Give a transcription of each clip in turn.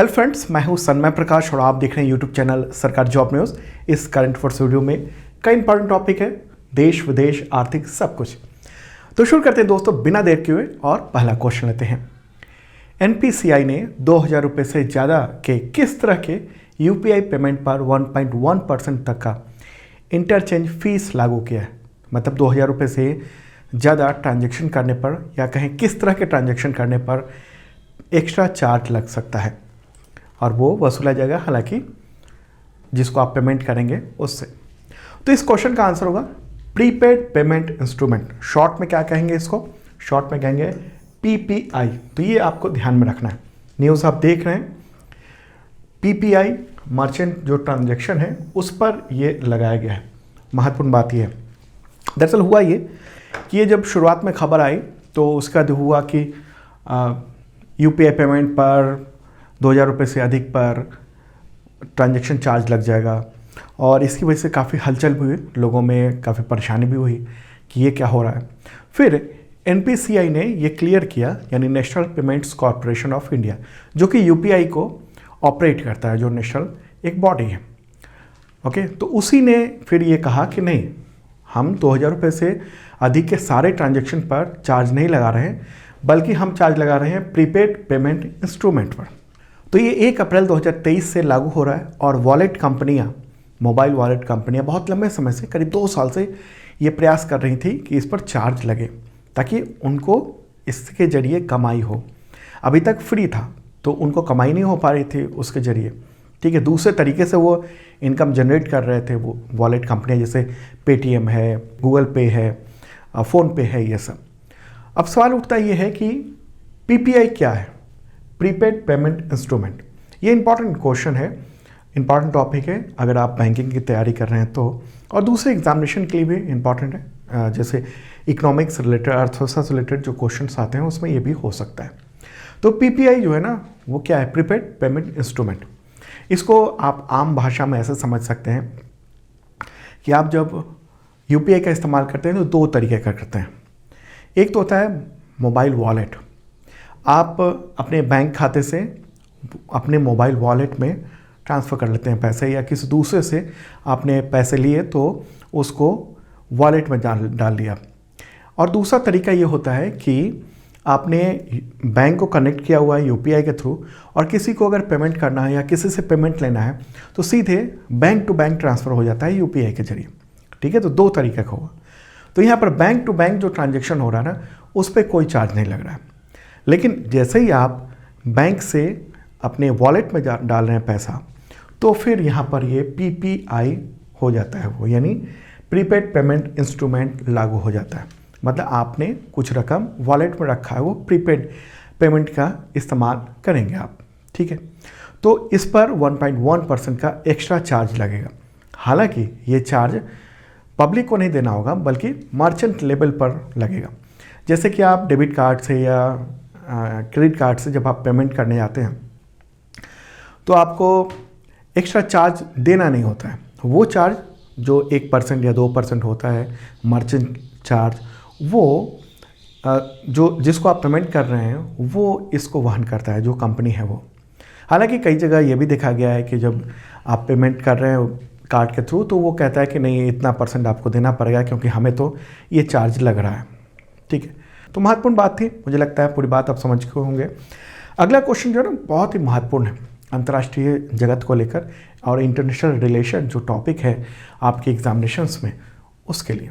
Hello friends, मैं हूं सन्मय प्रकाश और आप देख रहे हैं यूट्यूब चैनल सरकार जॉब न्यूज़। इस करंट अफेयर्स वीडियो में कई इंपॉर्टेंट टॉपिक है, देश विदेश आर्थिक सब कुछ। तो शुरू करते हैं दोस्तों बिना देर किए और पहला क्वेश्चन लेते हैं। एनपीसीआई ने 2000 रुपये से ज़्यादा के किस तरह के यूपीआई पेमेंट पर 1.1% तक का इंटरचेंज फीस लागू किया है। मतलब 2000 रुपये से ज़्यादा ट्रांजैक्शन करने पर या कहें किस तरह के ट्रांजैक्शन करने पर एक्स्ट्रा चार्ज लग सकता है और वो वसूला जाएगा, हालांकि जिसको आप पेमेंट करेंगे उससे। तो इस क्वेश्चन का आंसर होगा प्रीपेड पेमेंट इंस्ट्रूमेंट। शॉर्ट में क्या कहेंगे इसको? शॉर्ट में कहेंगे पीपीआई। तो ये आपको ध्यान में रखना है। न्यूज़ आप देख रहे हैं, पीपीआई मर्चेंट जो ट्रांजैक्शन है उस पर ये लगाया गया है। महत्वपूर्ण बात ये है, दरअसल हुआ ये कि ये जब शुरुआत में खबर आई तो उसका जो हुआ कि यूपीआई पेमेंट पर 2000 रुपये से अधिक पर ट्रांजैक्शन चार्ज लग जाएगा और इसकी वजह से काफ़ी हलचल भी हुई, लोगों में काफ़ी परेशानी भी हुई कि ये क्या हो रहा है। फिर एनपीसीआई ने ये क्लियर किया, यानी national payments corporation of India, जो कि यूपीआई को ऑपरेट करता है, जो नेशनल एक बॉडी है। ओके, तो उसी ने फिर ये कहा कि नहीं, हम 2000 रुपये से अधिक के सारे ट्रांजैक्शन पर चार्ज नहीं लगा रहे हैं, बल्कि हम चार्ज लगा रहे हैं प्रीपेड पेमेंट इंस्ट्रूमेंट पर। तो ये 1 अप्रैल 2023 से लागू हो रहा है और वॉलेट कंपनियां, मोबाइल वॉलेट कंपनियां बहुत लंबे समय से, करीब 2 साल से ये प्रयास कर रही थी कि इस पर चार्ज लगे ताकि उनको इसके ज़रिए कमाई हो। अभी तक फ्री था तो उनको कमाई नहीं हो पा रही थी उसके ज़रिए, ठीक है। दूसरे तरीके से वो इनकम जनरेट कर रहे थे वो वॉलेट कंपनियाँ, जैसे पेटीएम है, गूगल पे है, फ़ोनपे है, ये सब। अब सवाल उठता ये है कि पीपीआई क्या है, प्रीपेड पेमेंट इंस्ट्रूमेंट। ये इंपॉर्टेंट क्वेश्चन है, इंपॉर्टेंट टॉपिक है अगर आप बैंकिंग की तैयारी कर रहे हैं तो, और दूसरे एग्जामिनेशन के लिए भी इंपॉर्टेंट है। जैसे इकोनॉमिक्स रिलेटेड, अर्थव्यवस्था से रिलेटेड जो क्वेश्चंस आते हैं उसमें ये भी हो सकता है। तो पीपीआई जो है ना, वो क्या है? Prepaid payment instrument. इसको आप आम भाषा में ऐसे समझ सकते हैं कि आप जब यूपीआई का इस्तेमाल करते हैं तो 2 तरीके का करते हैं। एक तो होता है मोबाइल वॉलेट। आप अपने बैंक खाते से अपने मोबाइल वॉलेट में ट्रांसफ़र कर लेते हैं पैसे, या किसी दूसरे से आपने पैसे लिए तो उसको वॉलेट में डाल दिया। और दूसरा तरीका ये होता है कि आपने बैंक को कनेक्ट किया हुआ है यूपीआई के थ्रू, और किसी को अगर पेमेंट करना है या किसी से पेमेंट लेना है तो सीधे बैंक टू बैंक ट्रांसफ़र हो जाता है यूपीआई के जरिए, ठीक है। तो 2 तरीके का होगा। तो यहाँ पर बैंक टू बैंक जो ट्रांजैक्शन हो रहा है ना, उस पर कोई चार्ज नहीं लग रहा है। लेकिन जैसे ही आप बैंक से अपने वॉलेट में डाल रहे हैं पैसा, तो फिर यहाँ पर ये पीपीआई हो जाता है वो, यानी प्रीपेड पेमेंट इंस्ट्रूमेंट लागू हो जाता है। मतलब आपने कुछ रकम वॉलेट में रखा है, वो प्रीपेड पेमेंट का इस्तेमाल करेंगे आप, ठीक है। तो इस पर 1.1% का एक्स्ट्रा चार्ज लगेगा। हालांकि ये चार्ज पब्लिक को नहीं देना होगा, बल्कि मर्चेंट लेवल पर लगेगा। जैसे कि आप डेबिट कार्ड से या क्रेडिट कार्ड से जब आप पेमेंट करने जाते हैं तो आपको एक्स्ट्रा चार्ज देना नहीं होता है। वो चार्ज जो 1% या 2% होता है मर्चेंट चार्ज, वो जो जिसको आप पेमेंट कर रहे हैं वो इसको वहन करता है, जो कंपनी है वो। हालांकि कई जगह ये भी देखा गया है कि जब आप पेमेंट कर रहे हैं कार्ड के थ्रू तो वो कहता है कि नहीं, इतना % आपको देना पड़ेगा क्योंकि हमें तो ये चार्ज लग रहा है, ठीक है। तो महत्वपूर्ण बात थी, मुझे लगता है पूरी बात आप समझ गए होंगे। अगला क्वेश्चन जो है ना, बहुत ही महत्वपूर्ण है अंतर्राष्ट्रीय जगत को लेकर और इंटरनेशनल रिलेशन जो टॉपिक है आपके एग्जामिनेशंस में, उसके लिए।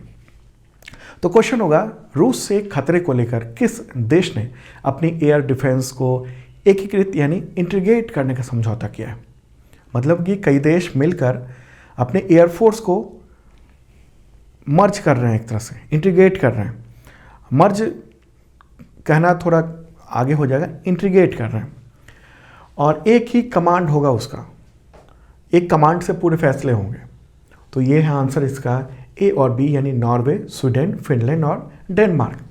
तो क्वेश्चन होगा, रूस से खतरे को लेकर किस देश ने अपनी एयर डिफेंस को एकीकृत यानी इंटीग्रेट करने का समझौता किया है? मतलब कि कई देश मिलकर अपने एयरफोर्स को मर्ज कर रहे हैं, एक तरह से इंटीग्रेट कर रहे हैं। मर्ज कहना थोड़ा आगे हो जाएगा, इंटीग्रेट कर रहे हैं, और एक ही कमांड होगा उसका, एक कमांड से पूरे फैसले होंगे। तो ये है आंसर इसका, ए और बी, यानी नॉर्वे, स्वीडन, फिनलैंड और डेनमार्क।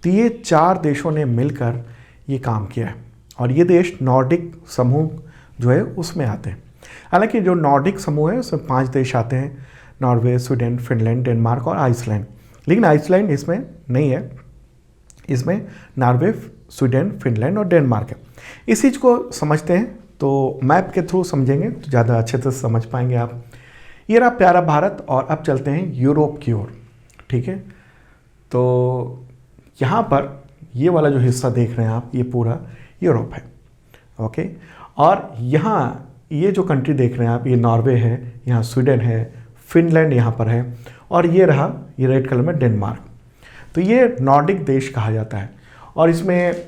तो ये 4 देशों ने मिलकर ये काम किया है और ये देश नॉर्डिक समूह जो है उसमें आते हैं। हालांकि जो नॉर्डिक समूह है उसमें 5 देश आते हैं, नॉर्वे, स्वीडन, फिनलैंड, डेनमार्क और आइसलैंड। लेकिन आइसलैंड इसमें नहीं है, इसमें नॉर्वे, स्वीडन, फिनलैंड और डेनमार्क है। इस चीज़ को समझते हैं तो मैप के थ्रू समझेंगे तो ज़्यादा अच्छे से समझ पाएंगे आप। ये रहा प्यारा भारत, और अब चलते हैं यूरोप की ओर। ठीक है, तो यहाँ पर ये वाला जो हिस्सा देख रहे हैं आप, ये पूरा यूरोप है। ओके, और यहाँ ये जो कंट्री देख रहे हैं आप, ये नॉर्वे है, यहाँ स्वीडन है, फिनलैंड यहाँ पर है, और ये रहा ये रेड कलर में डेनमार्क। तो ये नॉर्डिक देश कहा जाता है, और इसमें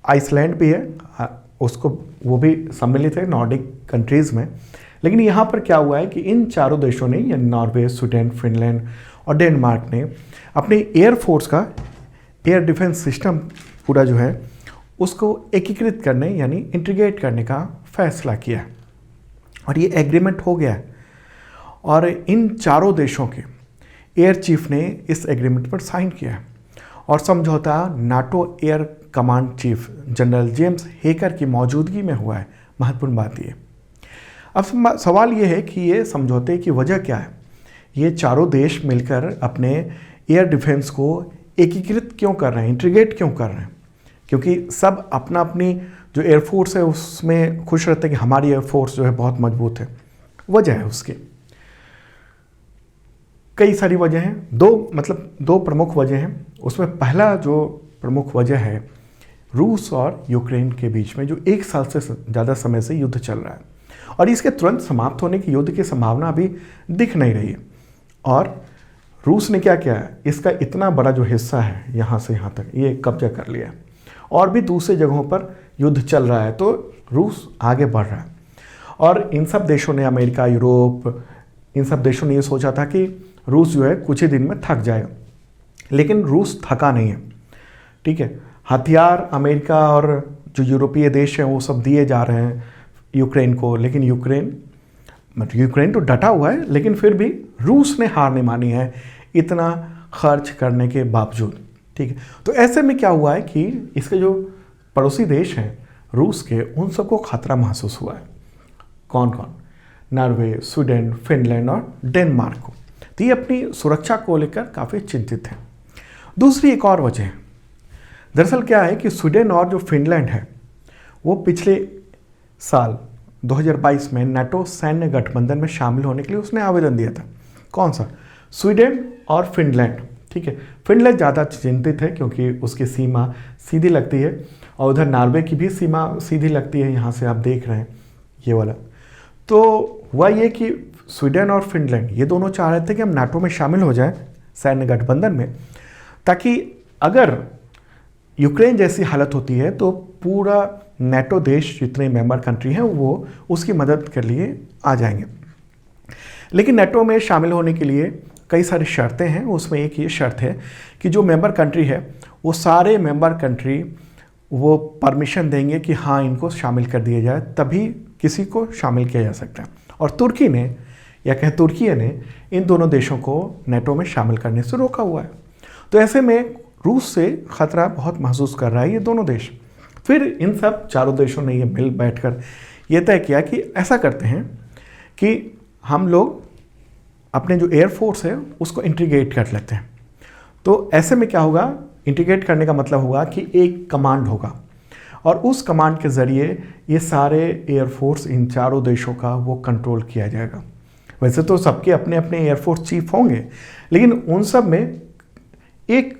आइसलैंड भी है, उसको वो भी सम्मिलित है नॉर्डिक कंट्रीज़ में। लेकिन यहाँ पर क्या हुआ है कि इन चारों देशों ने, यानी नॉर्वे, स्वीडन, फिनलैंड और डेनमार्क ने अपने एयरफोर्स का एयर डिफेंस सिस्टम पूरा जो है उसको एकीकृत करने यानी इंटीग्रेट करने का फैसला किया है, और ये एग्रीमेंट हो गया है। और इन चारों देशों के एयर चीफ ने इस एग्रीमेंट पर साइन किया है, और समझौता NATO air command chief general James hacker की मौजूदगी में हुआ है। महत्वपूर्ण बात ये। अब सवाल ये है कि ये समझौते की वजह क्या है, ये चारों देश मिलकर अपने एयर डिफेंस को एकीकृत क्यों कर रहे हैं, इंटीग्रेट क्यों कर रहे हैं? क्योंकि सब अपना अपनी जो एयरफोर्स है उसमें खुश रहते हैं कि हमारी एयरफोर्स जो है बहुत मजबूत है। वजह है उसकी कई सारी वजह हैं, दो प्रमुख वजह हैं। उसमें पहला जो प्रमुख वजह है, रूस और यूक्रेन के बीच में जो 1 साल से ज़्यादा समय से युद्ध चल रहा है, और इसके तुरंत समाप्त होने की युद्ध की संभावना अभी दिख नहीं रही है। और रूस ने क्या किया है, इसका इतना बड़ा जो हिस्सा है यहाँ से यहाँ तक ये कब्जा कर लिया है, और भी दूसरी जगहों पर युद्ध चल रहा है, तो रूस आगे बढ़ रहा है। और इन सब देशों ने, अमेरिका, यूरोप, इन सब देशों ने ये सोचा था कि रूस जो है कुछ ही दिन में थक जाएगा, लेकिन रूस थका नहीं है। ठीक है, हथियार अमेरिका और जो यूरोपीय देश हैं वो सब दिए जा रहे हैं यूक्रेन को, लेकिन यूक्रेन तो डटा हुआ है, लेकिन फिर भी रूस ने हार नहीं मानी है इतना खर्च करने के बावजूद। ठीक है, तो ऐसे में क्या हुआ है कि इसके जो पड़ोसी देश हैं रूस के, उन सबको खतरा महसूस हुआ है। कौन कौन? नॉर्वे, स्वीडन, फिनलैंड और डेनमार्क को। तो ये अपनी सुरक्षा को लेकर काफ़ी चिंतित हैं। दूसरी एक और वजह है, दरअसल क्या है कि स्वीडन और जो फिनलैंड है वो पिछले साल 2022 में नाटो सैन्य गठबंधन में शामिल होने के लिए उसने आवेदन दिया था। कौन सा? स्वीडन और फिनलैंड। ठीक है, फिनलैंड ज़्यादा चिंतित है क्योंकि उसकी सीमा सीधी लगती है, और उधर नॉर्वे की भी सीमा सीधी लगती है, यहाँ से आप देख रहे हैं ये वाला। तो हुआ ये कि स्वीडन और फिनलैंड ये दोनों चाह रहे थे कि हम नाटो में शामिल हो जाएं सैन्य गठबंधन में, ताकि अगर यूक्रेन जैसी हालत होती है तो पूरा नाटो देश जितने मेंबर कंट्री हैं वो उसकी मदद के लिए आ जाएंगे। लेकिन नाटो में शामिल होने के लिए कई सारी शर्तें हैं, उसमें एक ये शर्त है कि जो मेंबर कंट्री है वो सारे मेंबर कंट्री वो परमिशन देंगे कि हाँ इनको शामिल कर दिया जाए, तभी किसी को शामिल किया जा सकता है। और तुर्की ने इन दोनों देशों को नाटो में शामिल करने से रोका हुआ है। तो ऐसे में रूस से खतरा बहुत महसूस कर रहा है ये दोनों देश। फिर इन सब चारों देशों ने ये मिल बैठकर ये तय किया कि ऐसा करते हैं कि हम लोग अपने जो एयरफोर्स है उसको इंटीग्रेट कर लेते हैं। तो ऐसे में क्या होगा, इंटीग्रेट करने का मतलब होगा कि एक कमांड होगा, और उस कमांड के ज़रिए ये सारे एयरफोर्स इन चारों देशों का वो कंट्रोल किया जाएगा। वैसे तो सबके अपने अपने एयरफोर्स चीफ होंगे, लेकिन उन सब में एक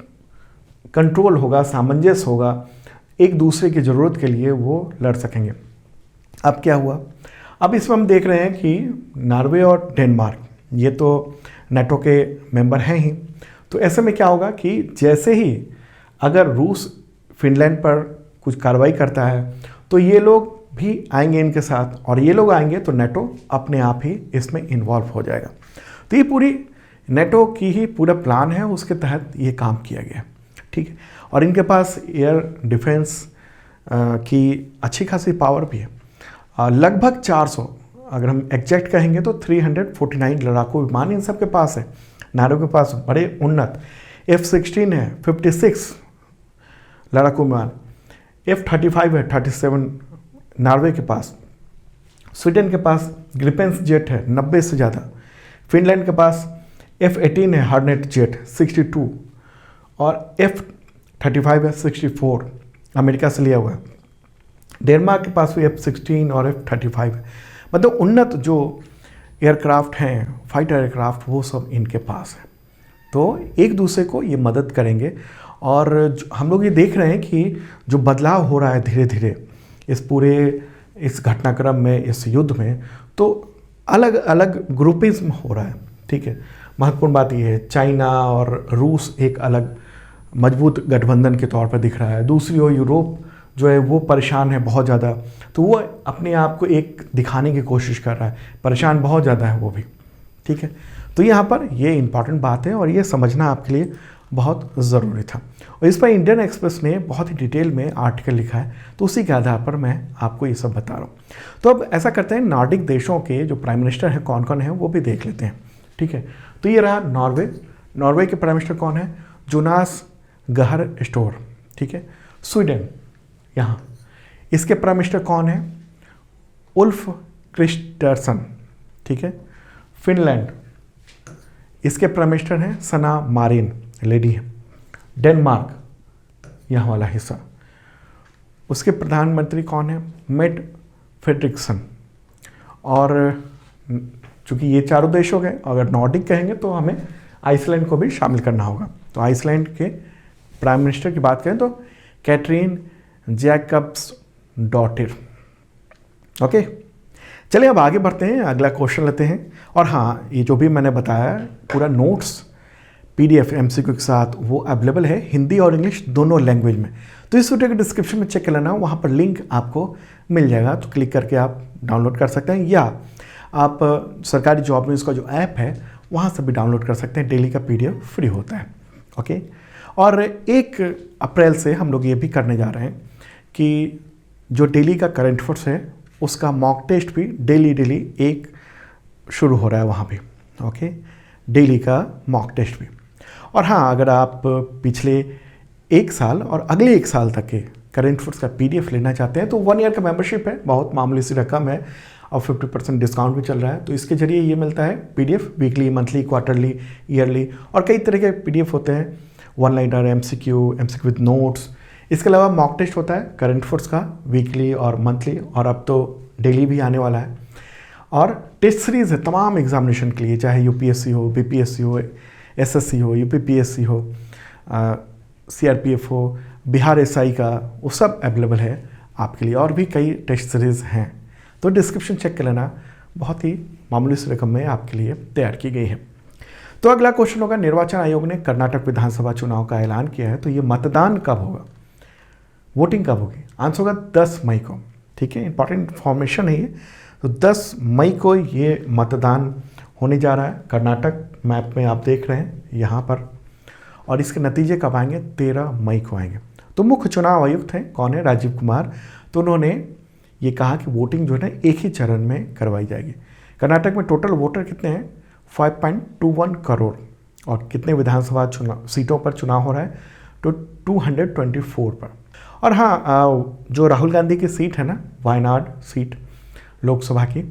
कंट्रोल होगा, सामंजस्य होगा, एक दूसरे की ज़रूरत के लिए वो लड़ सकेंगे। अब क्या हुआ, अब इसमें हम देख रहे हैं कि नॉर्वे और डेनमार्क ये तो नाटो के मेंबर हैं ही। तो ऐसे में क्या होगा कि जैसे ही अगर रूस फिनलैंड पर कुछ कार्रवाई करता है तो ये लोग भी आएंगे इनके साथ, और ये लोग आएंगे तो नाटो अपने आप ही इसमें इन्वॉल्व हो जाएगा। तो ये पूरी नाटो की ही पूरा प्लान है, उसके तहत ये काम किया गया। ठीक है, और इनके पास एयर डिफेंस की अच्छी खासी पावर भी है, लगभग 400, अगर हम एग्जैक्ट कहेंगे तो 349 लड़ाकू विमान इन सब के पास है। नाटो के पास बड़े उन्नत F-16 है, 56 लड़ाकू विमान, F-35 है, 37 नॉर्वे के पास, स्वीडन के पास ग्रिपेंस जेट है 90 से ज़्यादा, फिनलैंड के पास F-18 है हार्नेट जेट 62, और F-35 है 64 अमेरिका से लिया हुआ है। डेनमार्क के पास भी F-16 और F-35 है। मतलब उन्नत जो एयरक्राफ्ट हैं, फाइटर एयरक्राफ्ट, वो सब इनके पास है। तो एक दूसरे को ये मदद करेंगे। और हम लोग ये देख रहे हैं कि जो बदलाव हो रहा है धीरे धीरे इस घटनाक्रम में, इस युद्ध में, तो अलग अलग ग्रुपिज्म हो रहा है। ठीक है, महत्वपूर्ण बात यह है, चाइना और रूस एक अलग मजबूत गठबंधन के तौर पर दिख रहा है। दूसरी ओर यूरोप जो है वो परेशान है बहुत ज़्यादा, तो वो अपने आप को एक दिखाने की कोशिश कर रहा है, परेशान बहुत ज़्यादा है वो भी। ठीक है, तो यहाँ पर ये इम्पॉर्टेंट बात है और ये समझना आपके लिए बहुत ज़रूरी था। और इस पर इंडियन एक्सप्रेस ने बहुत ही डिटेल में आर्टिकल लिखा है, तो उसी के आधार पर मैं आपको ये सब बता रहा हूँ। तो अब ऐसा करते हैं, नॉर्डिक देशों के जो प्राइम मिनिस्टर हैं कौन कौन हैं वो भी देख लेते हैं। ठीक है, तो ये रहा नॉर्वे। नॉर्वे के प्राइम मिनिस्टर कौन है? जोनास गहर स्टोर। ठीक है, स्वीडन यहाँ, इसके प्राइम मिनिस्टर कौन है? Ulf Kristersson. ठीक है, फिनलैंड, इसके प्राइम मिनिस्टर हैं सना मारिन, लेडी है। डेनमार्क, यहाँ वाला हिस्सा, उसके प्रधानमंत्री कौन है? Mette Frederiksen. और चूंकि ये चारों देश हो गए, अगर नॉर्डिक कहेंगे तो हमें आइसलैंड को भी शामिल करना होगा। तो आइसलैंड के प्राइम मिनिस्टर की बात करें तो कैटरीन जैकब्स डॉटर। ओके, चलिए अब आगे बढ़ते हैं, अगला क्वेश्चन लेते हैं। और हाँ, ये जो भी मैंने बताया पूरा नोट्स PDF MCQ के साथ वो अवेलेबल है हिंदी और इंग्लिश दोनों लैंग्वेज में। तो इस वीडियो के डिस्क्रिप्शन में चेक कर लेना, वहाँ पर लिंक आपको मिल जाएगा, तो क्लिक करके आप डाउनलोड कर सकते हैं, या आप सरकारी जॉब न्यूज़ का जो ऐप है वहाँ से भी डाउनलोड कर सकते हैं। डेली का PDF फ्री होता है। ओके, और 1 अप्रैल से हम लोग ये भी करने जा रहे हैं कि जो डेली का करंट अफेयर्स है उसका मॉक टेस्ट भी डेली एक शुरू हो रहा है वहाँ भी। ओके, डेली का मॉक टेस्ट भी। और हाँ, अगर आप पिछले 1 साल और अगले 1 साल तक के करंट अफेयर्स का PDF लेना चाहते हैं तो 1 ईयर का मेंबरशिप है, बहुत मामूली सी रकम है और 50% डिस्काउंट भी चल रहा है। तो इसके जरिए ये मिलता है PDF weekly, monthly, quarterly, yearly, और कई तरह के PDF होते हैं, 1 लाइनर, MCQ विद नोट्स। इसके अलावा मॉक टेस्ट होता है करंट अफेयर्स का वीकली और मंथली, और अब तो डेली भी आने वाला है। और टेस्ट सीरीज़ है तमाम एग्जामिनेशन के लिए, चाहे UPSC हो, BPSC हो, SSC हो, UPPSC हो, CRPF हो, बिहार SI का, वो सब अवेलेबल है आपके लिए। और भी कई टेस्ट सीरीज़ हैं, तो डिस्क्रिप्शन चेक कर लेना, बहुत ही मामूली सी रकम में आपके लिए तैयार की गई है। तो अगला क्वेश्चन होगा, निर्वाचन आयोग ने कर्नाटक विधानसभा चुनाव का ऐलान किया है, तो ये मतदान कब होगा, वोटिंग कब होगी? आंसर होगा 10 मई को। ठीक है, इंपॉर्टेंट इन्फॉर्मेशन है ये। तो 10 मई को ये मतदान होने जा रहा है। कर्नाटक मैप में आप देख रहे हैं यहाँ पर, और इसके नतीजे कब आएंगे? 13 मई को आएंगे। तो मुख्य चुनाव आयुक्त हैं कौन है? राजीव कुमार। तो उन्होंने ये कहा कि वोटिंग जो है ना एक ही चरण में करवाई जाएगी। कर्नाटक में टोटल वोटर कितने हैं? 5.21 करोड़। और कितने विधानसभा सीटों पर चुनाव हो रहा है? तो 224 पर। और हाँ, जो राहुल गांधी की सीट है ना, वायनाड सीट लोकसभा की,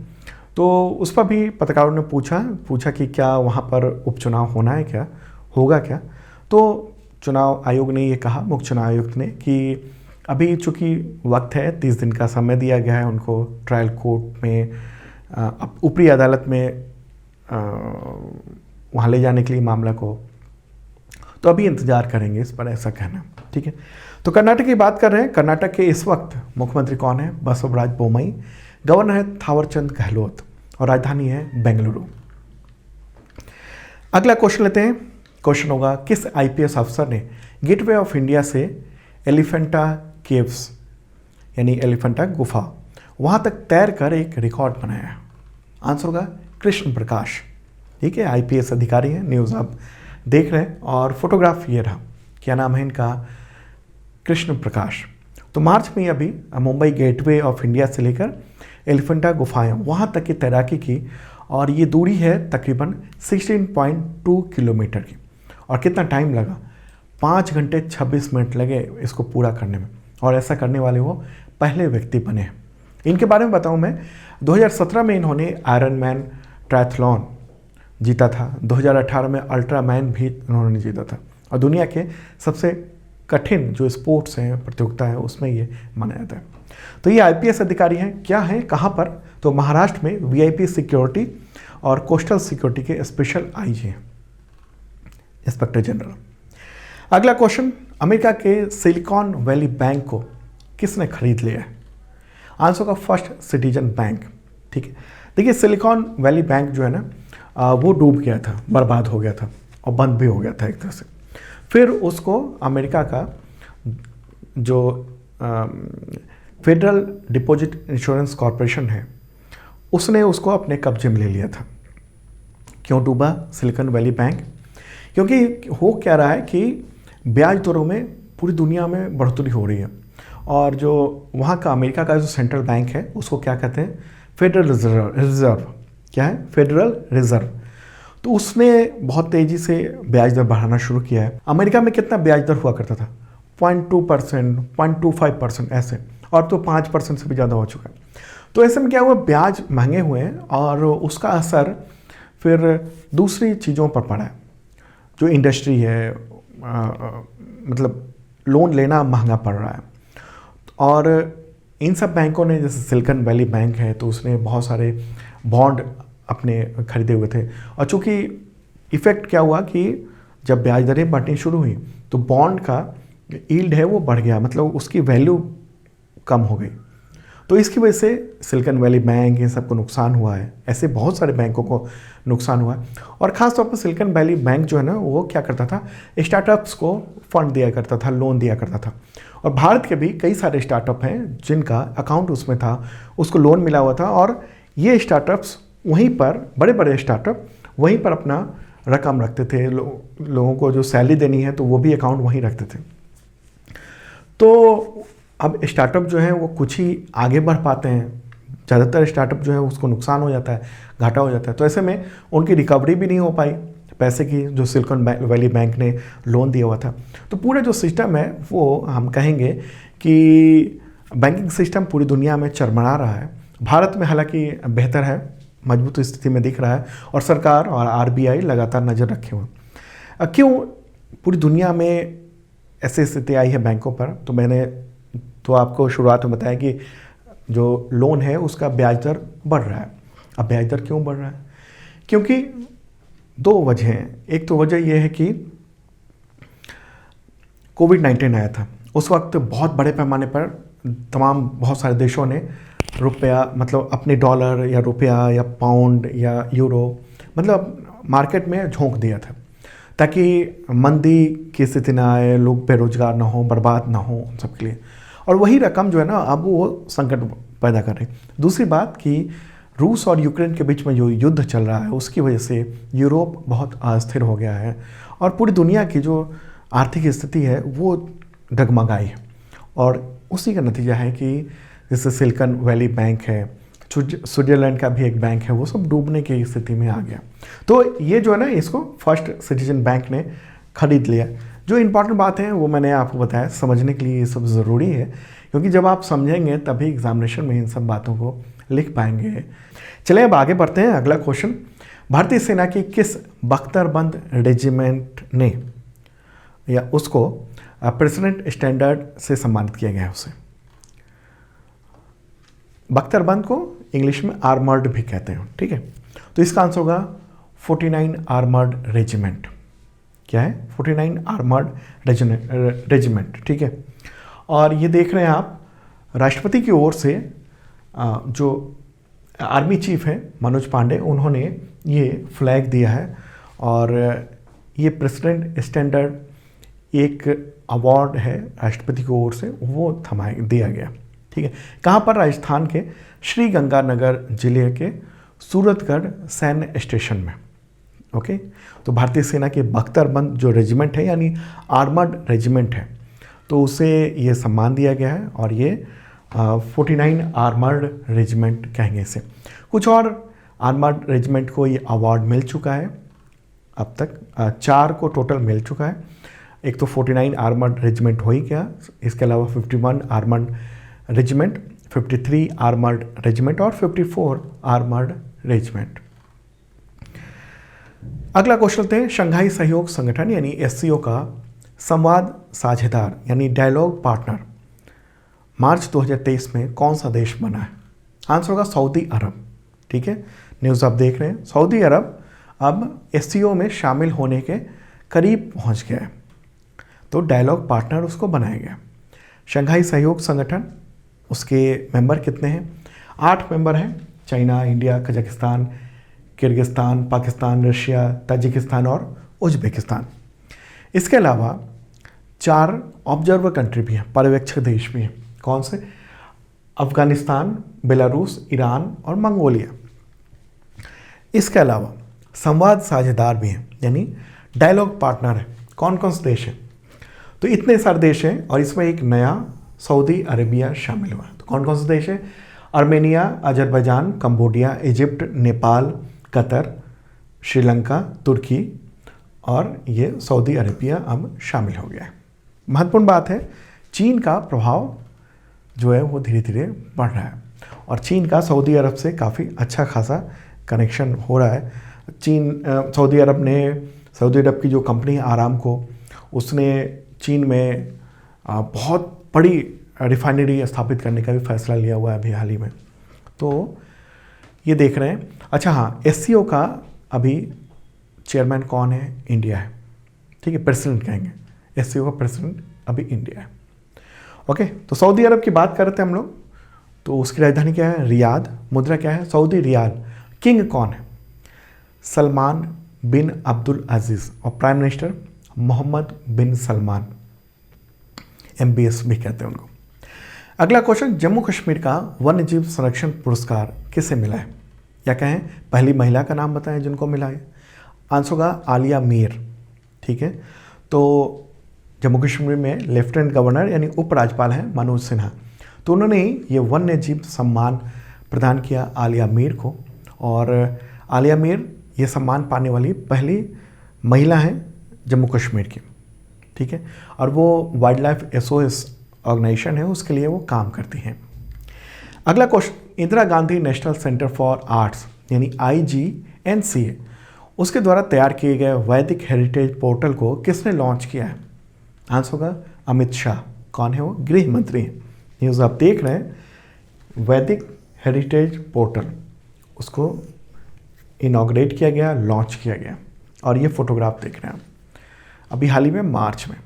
तो उस पर भी पत्रकारों ने पूछा कि क्या वहाँ पर उपचुनाव होना है, क्या होगा क्या? तो चुनाव आयोग ने ये कहा, मुख्य चुनाव आयुक्त ने, कि अभी चूँकि वक्त है, 30 दिन का समय दिया गया है उनको ट्रायल कोर्ट में, ऊपरी अदालत में वहाँ ले जाने के लिए मामला को, तो अभी इंतज़ार करेंगे इस पर, ऐसा कहना। ठीक है, तो कर्नाटक की बात कर रहे हैं। कर्नाटक के इस वक्त मुख्यमंत्री कौन है? बसवराज बोम्मई। गवर्नर है थावरचंद गहलोत, और राजधानी है बेंगलुरु। अगला क्वेश्चन लेते हैं। क्वेश्चन होगा, किस IPS अफसर ने गेटवे ऑफ इंडिया से एलिफेंटा केव्स यानी एलिफेंटा गुफा वहाँ तक तैर कर एक रिकॉर्ड बनाया है? आंसर होगा कृष्ण प्रकाश। ठीक है, IPS अधिकारी हैं, न्यूज़ आप देख रहे हैं, और फोटोग्राफ ये रहा, क्या नाम है इनका? कृष्ण प्रकाश। तो मार्च में अभी मुंबई गेटवे ऑफ इंडिया से लेकर एलिफेंटा गुफाएं वहाँ तक की तैराकी की, और ये दूरी है तकरीबन 16.2 किलोमीटर की। और कितना टाइम लगा? 5 घंटे 26 मिनट लगे इसको पूरा करने में, और ऐसा करने वाले वो पहले व्यक्ति बने हैं। इनके बारे में बताऊं मैं, 2017 में इन्होंने आयरन मैन ट्रायथलॉन जीता था, 2018 में अल्ट्रा मैन भी इन्होंने जीता था, और दुनिया के सबसे कठिन जो स्पोर्ट्स हैं, प्रतियोगिता है, उसमें ये माना जाता है। तो ये आईपीएस अधिकारी हैं, क्या हैं, कहाँ पर? तो महाराष्ट्र में वीआईपी सिक्योरिटी और कोस्टल सिक्योरिटी के स्पेशल आईजी हैं, इंस्पेक्टर जनरल। अगला क्वेश्चन, अमेरिका के सिलिकॉन वैली बैंक को किसने खरीद लिया है? आंसर का फर्स्ट सिटीजन बैंक। ठीक है, देखिए सिलिकॉन वैली बैंक जो है ना वो डूब गया था, बर्बाद हो गया था और बंद भी हो गया था एक तरह से। फिर उसको अमेरिका का जो फेडरल डिपॉजिट इंश्योरेंस कॉरपोरेशन है उसने उसको अपने कब्जे में ले लिया था। क्यों डूबा सिलिकॉन वैली बैंक? क्योंकि हो क्या रहा है कि ब्याज दरों में पूरी दुनिया में बढ़ोतरी हो रही है और जो वहाँ का अमेरिका का जो सेंट्रल बैंक है उसको क्या कहते हैं? Federal reserve. क्या है? Federal reserve. तो उसने बहुत तेज़ी से ब्याज दर बढ़ाना शुरू किया है। अमेरिका में कितना ब्याज दर हुआ करता था? 0.2%, 0.25% ऐसे, और तो 5% से भी ज़्यादा हो चुका है। तो ऐसे में क्या हुआ, ब्याज महंगे हुए हैं और उसका असर फिर दूसरी चीज़ों पर पड़ा है। जो इंडस्ट्री है मतलब लोन लेना महंगा पड़ रहा है और इन सब बैंकों ने, जैसे सिलिकॉन वैली बैंक है तो उसने बहुत सारे बॉन्ड अपने खरीदे हुए थे और चूँकि इफ़ेक्ट क्या हुआ कि जब ब्याज दरें बढ़नी शुरू हुई तो बॉन्ड का यील्ड है वो बढ़ गया, मतलब उसकी वैल्यू कम हो गई। तो इसकी वजह से सिलिकॉन वैली बैंक इन सबको नुकसान हुआ है। ऐसे बहुत सारे बैंकों को नुकसान हुआ है और ख़ास तौर पर सिलिकॉन वैली बैंक जो है ना वो क्या करता था, स्टार्टअप्स को फंड दिया करता था, लोन दिया करता था। और भारत के भी कई सारे स्टार्टअप हैं जिनका अकाउंट उसमें था, उसको लोन मिला हुआ था और ये स्टार्टअप्स वहीं पर, बड़े बड़े स्टार्टअप वहीं पर अपना रकम रखते थे। लोगों को जो सैलरी देनी है तो वो भी अकाउंट वहीं रखते थे। तो अब स्टार्टअप जो है वो कुछ ही आगे बढ़ पाते हैं, ज़्यादातर स्टार्टअप जो है उसको नुकसान हो जाता है, घाटा हो जाता है। तो ऐसे में उनकी रिकवरी भी नहीं हो पाई पैसे की, जो सिलिकॉन वैली बैंक ने लोन दिया हुआ था। तो पूरा जो सिस्टम है वो हम कहेंगे कि बैंकिंग सिस्टम पूरी दुनिया में चरमरा रहा है। भारत में हालांकि बेहतर है, मजबूत स्थिति में दिख रहा है और सरकार और आरबीआई लगातार नज़र रखे हुए। क्यों पूरी दुनिया में ऐसी स्थिति आई है बैंकों पर? तो मैंने तो आपको शुरुआत में बताया कि जो लोन है उसका ब्याज दर बढ़ रहा है। अब ब्याज दर क्यों बढ़ रहा है? क्योंकि दो वजह हैं। एक तो वजह यह है कि कोविड-19 आया था, उस वक्त बहुत बड़े पैमाने पर बहुत सारे देशों ने रुपया, मतलब अपने डॉलर या रुपया या पाउंड या यूरो, मतलब मार्केट में झोंक दिया था ताकि मंदी की स्थिति ना आए, लोग बेरोजगार ना हो, बर्बाद ना हो उन सब के लिए। और वही रकम जो है ना अब वो संकट पैदा कर रही। दूसरी बात कि रूस और यूक्रेन के बीच में जो युद्ध चल रहा है उसकी वजह से यूरोप बहुत अस्थिर हो गया है और पूरी दुनिया की जो आर्थिक स्थिति है वो डगमगाई है। और उसी का नतीजा है कि जैसे सिलिकॉन वैली बैंक है, स्विट्जरलैंड का भी एक बैंक है, वो सब डूबने की स्थिति में आ गया। तो ये जो है ना इसको फर्स्ट सिटीजन बैंक ने खरीद लिया। जो इम्पॉर्टेंट बात है वो मैंने आपको बताया, समझने के लिए ये सब ज़रूरी है क्योंकि जब आप समझेंगे तभी एग्जामिनेशन में इन सब बातों को लिख पाएंगे। चलिए अब आगे बढ़ते हैं। अगला क्वेश्चन, भारतीय सेना की किस बख्तरबंद रेजिमेंट ने या उसको प्रेसिडेंट स्टैंडर्ड से सम्मानित किया गया है? उसे बख्तरबंद को इंग्लिश में आर्मर्ड भी कहते हैं, ठीक है। तो इसका आंसर होगा 49 आर्मर्ड रेजिमेंट। क्या है? 49 आर्मर्ड रेजिमेंट, ठीक है। और ये देख रहे हैं आप, राष्ट्रपति की ओर से जो आर्मी चीफ है मनोज पांडे, उन्होंने ये फ्लैग दिया है और ये प्रेसिडेंट स्टैंडर्ड एक अवार्ड है राष्ट्रपति की ओर से, वो दिया गया, ठीक है। कहाँ पर? राजस्थान के श्री गंगानगर जिले के सूरतगढ़ सैन्य स्टेशन में। ओके, तो भारतीय सेना के बख्तरबंद जो रेजिमेंट है यानी आर्मर्ड रेजिमेंट है, तो उसे ये सम्मान दिया गया है और ये 49 आर्मर्ड रेजिमेंट कहेंगे इसे। कुछ और आर्मर्ड रेजिमेंट को ये अवार्ड मिल चुका है, अब तक 4 को टोटल मिल चुका है। एक तो 49 आर्मर्ड रेजिमेंट हो ही गया, इसके अलावा 51 आर्मर्ड रेजिमेंट, 53 आर्मर्ड रेजिमेंट और 54 आर्मर्ड रेजिमेंट। अगला क्वेश्चन लेते हैं। शंघाई सहयोग संगठन यानी एससीओ का संवाद साझेदार यानी डायलॉग पार्टनर मार्च 2023 में कौन सा देश बना है? आंसर होगा सऊदी अरब। ठीक है, न्यूज़ आप देख रहे हैं। सऊदी अरब अब एससीओ में शामिल होने के करीब पहुंच गया है, तो डायलॉग पार्टनर उसको बनाया गया। शंघाई सहयोग संगठन, उसके मेंबर कितने हैं? 8 मेंबर हैं। China, India, Kazakhstan, Kyrgyzstan, Pakistan, Russia, Tajikistan और उज्बेकिस्तान। इसके अलावा 4 ऑब्जर्वर कंट्री भी हैं, पर्यवेक्षक देश भी हैं। कौन से? अफगानिस्तान, बेलारूस, ईरान और मंगोलिया। इसके अलावा संवाद साझेदार भी हैं, यानी डायलॉग पार्टनर है। कौन कौन से देश हैं? तो इतने सारे देश हैं और इसमें एक नया सऊदी अरेबिया शामिल हुआ है। तो कौन कौन से देश हैं? Armenia, Azerbaijan, Cambodia, Egypt, Nepal, Qatar, Sri Lanka, Turkey और ये सऊदी अरेबिया अब शामिल हो गया है। महत्वपूर्ण बात है, चीन का प्रभाव जो है वो धीरे धीरे बढ़ रहा है और चीन का सऊदी अरब से काफ़ी अच्छा खासा कनेक्शन हो रहा है। सऊदी अरब की जो कंपनी आरामको, उसने चीन में बहुत बड़ी रिफाइनरी स्थापित करने का भी फैसला लिया हुआ है अभी हाल ही में। तो ये देख रहे हैं। अच्छा हाँ, एससीओ का अभी चेयरमैन कौन है? इंडिया है। ठीक है, प्रेसिडेंट कहेंगे। एससीओ का प्रेसिडेंट अभी इंडिया है। ओके, तो सऊदी अरब की बात कर रहे थे हम लोग। तो उसकी राजधानी क्या है? रियाद। मुद्रा क्या है? Saudi riyal. किंग कौन है? सलमान बिन अब्दुल अजीज़। और प्राइम मिनिस्टर मोहम्मद बिन सलमान, MBS भी कहते हैं उनको। अगला क्वेश्चन, जम्मू कश्मीर का वन्य जीव संरक्षण पुरस्कार किसे मिला है? या कहें पहली महिला का नाम बताएं जिनको मिला है। आंसर होगा आलिया मीर। ठीक है, तो जम्मू कश्मीर में लेफ्टिनेंट गवर्नर यानी उपराज्यपाल हैं मनोज सिन्हा, तो उन्होंने ही ये वन्य जीव सम्मान प्रदान किया आलिया मीर को। और आलिया मीर ये सम्मान पाने वाली पहली महिला हैं जम्मू कश्मीर की। ठीक है, और वो वाइल्ड लाइफ SOS ऑर्गेनाइजेशन है, उसके लिए वो काम करती हैं। अगला question, Indira Gandhi national centre for arts यानी IGNCA, उसके द्वारा तैयार किए गए वैदिक हेरिटेज पोर्टल को किसने लॉन्च किया है? आंसर होगा अमित शाह। कौन है वो? गृह मंत्री हैं। न्यूज़ आप देख रहे हैं। वैदिक हेरिटेज पोर्टल, उसको इनॉग्रेट किया गया, लॉन्च किया गया। और ये फोटोग्राफ देख रहे हैं आप अभी हाल ही में मार्च में।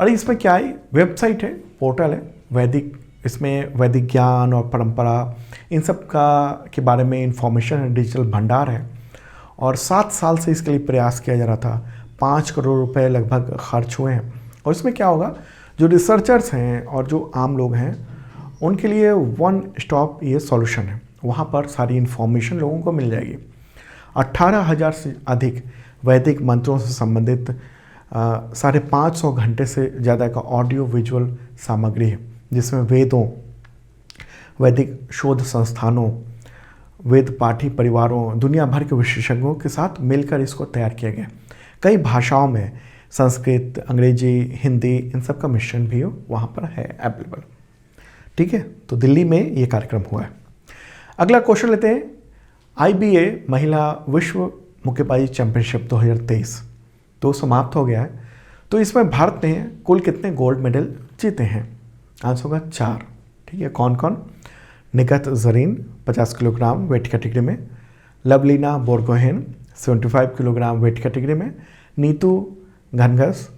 और इसमें क्या है? वेबसाइट है, पोर्टल है वैदिक। इसमें वैदिक ज्ञान और परंपरा इन सब के बारे में इंफॉर्मेशन, डिजिटल भंडार है। और 7 साल से इसके लिए प्रयास किया जा रहा था। 5 करोड़ रुपए लगभग खर्च हुए हैं। और इसमें क्या होगा, जो रिसर्चर्स हैं और जो आम लोग हैं उनके लिए वन स्टॉप ये सॉल्यूशन है। वहाँ पर सारी इन्फॉर्मेशन लोगों को मिल जाएगी। 18,000 से अधिक वैदिक मंत्रों से संबंधित 550 घंटे से ज़्यादा का ऑडियो विजुअल सामग्री है, जिसमें वेदों, वैदिक शोध संस्थानों, वेद पाठी परिवारों, दुनिया भर के विशेषज्ञों के साथ मिलकर इसको तैयार किया गया। कई भाषाओं में, संस्कृत, अंग्रेजी, हिंदी, इन सब का मिश्रण भी वहाँ पर है अवेलेबल। ठीक है, तो दिल्ली में ये कार्यक्रम हुआ है। अगला क्वेश्चन लेते हैं, IBA महिला विश्व मुक्केबाजी चैंपियनशिप 2023 तो समाप्त हो गया है। तो इसमें भारत ने कुल कितने गोल्ड मेडल जीते हैं? आंसर होगा 4। ठीक है, कौन कौन? Nikhat Zareen 50 kilogram weight category में, Lovlina Borgohain 75 kilogram weight category में, Nitu Ghanghas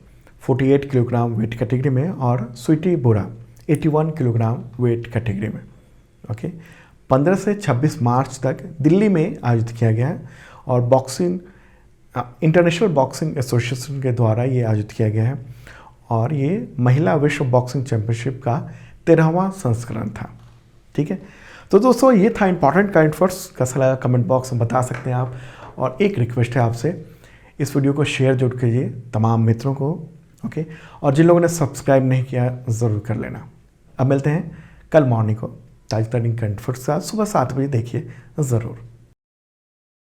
48 kilogram weight category में और Sweety Boora 81 kilogram weight category में। ओके, 15 से 26 मार्च तक दिल्ली में आयोजित किया गया है और इंटरनेशनल बॉक्सिंग एसोसिएशन के द्वारा ये आयोजित किया गया है। और ये महिला विश्व बॉक्सिंग चैंपियनशिप का 13वां संस्करण था। ठीक है, तो दोस्तों ये था इंपॉर्टेंट करंट अफेयर्स। कैसा लगा कमेंट बॉक्स में बता सकते हैं आप। और एक रिक्वेस्ट है आपसे, इस वीडियो को शेयर जरूर कीजिए तमाम मित्रों को। ओके, और जिन लोगों ने सब्सक्राइब नहीं किया ज़रूर कर लेना। अब मिलते हैं कल मॉर्निंग को ताज़ा तरीन करंट अफेयर्स के साथ सुबह 7 बजे। देखिए ज़रूर।